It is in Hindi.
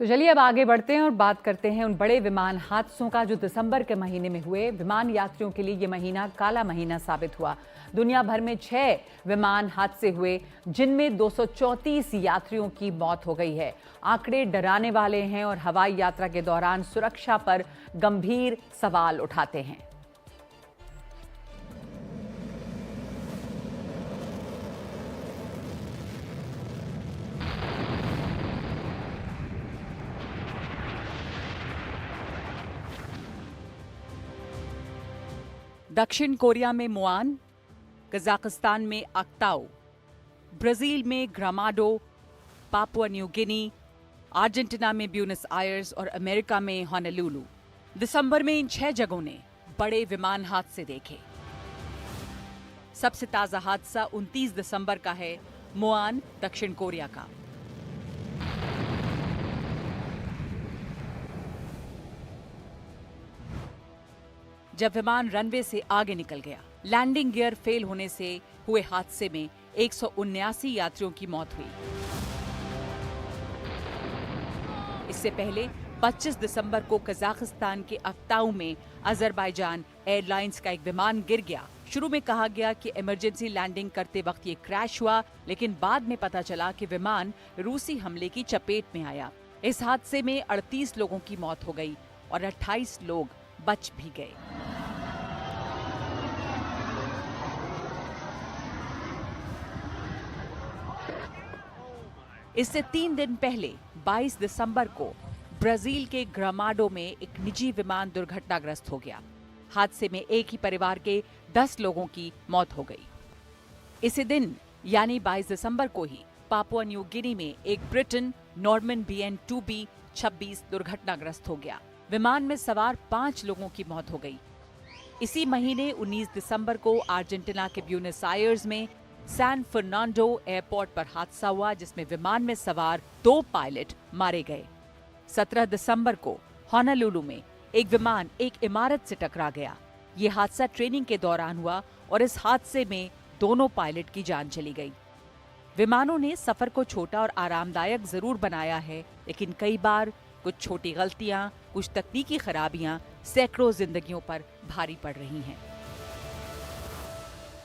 तो चलिए अब आगे बढ़ते हैं और बात करते हैं उन बड़े विमान हादसों का जो दिसंबर के महीने में हुए। विमान यात्रियों के लिए ये महीना काला महीना साबित हुआ। दुनिया भर में 6 विमान हादसे हुए जिनमें 234 यात्रियों की मौत हो गई है। आंकड़े डराने वाले हैं और हवाई यात्रा के दौरान सुरक्षा पर गंभीर सवाल उठाते हैं। दक्षिण कोरिया में मुआन, कजाकिस्तान में अक्ताऊ, ब्राजील में ग्रामाडो, पापुआ न्यू गिनी, अर्जेंटीना में ब्यूनस आयर्स और अमेरिका में होनोलुलु। दिसंबर में इन 6 जगहों ने बड़े विमान हादसे देखे। सबसे ताजा हादसा 29 दिसंबर का है, मुआन, दक्षिण कोरिया का। जब विमान रनवे से आगे निकल गया, लैंडिंग गियर फेल होने से हुए हादसे में 179 यात्रियों की मौत हुई। इससे पहले 25 दिसंबर को कजाकिस्तान के अक्ताऊ में अजरबैजान एयरलाइंस का एक विमान गिर गया। शुरू में कहा गया कि इमरजेंसी लैंडिंग करते वक्त ये क्रैश हुआ, लेकिन बाद में पता चला कि विमान रूसी हमले की चपेट में आया। इस हादसे में 38 लोगों की मौत हो गई और 28 लोग बच भी गए। इससे 3 दिन पहले 22 दिसंबर को ब्राजील के ग्रामाडो में एक निजी विमान दुर्घटनाग्रस्त हो गया। हादसे में एक ही परिवार के 10 लोगों की मौत हो गई। इसी दिन यानी 22 दिसंबर को ही पापुआ न्यू गिनी में एक ब्रिटन नॉर्मन BN-2B 26 दुर्घटनाग्रस्त हो गया। विमान में सवार 5 लोगों की मौत हो गई। इसी महीने 19 दिसंबर को अर्जेंटीना के ब्यूनस आयर्स में सैन फर्नांडो एयरपोर्ट पर हादसा हुआ, जिसमें विमान में सवार 2 पायलट मारे गए। 17 दिसंबर को होनोलुलु में एक विमान एक इमारत से टकरा गया। ये हादसा ट्रेनिंग के दौरान हुआ और इस हादसे में दोनों पायलट की जान चली गई। विमानों ने सफर को छोटा और आरामदायक जरूर बनाया है, लेकिन कई बार कुछ छोटी गलतियां, कुछ तकनीकी खराबियां सैकड़ों जिंदगियों पर भारी पड़ रही हैं।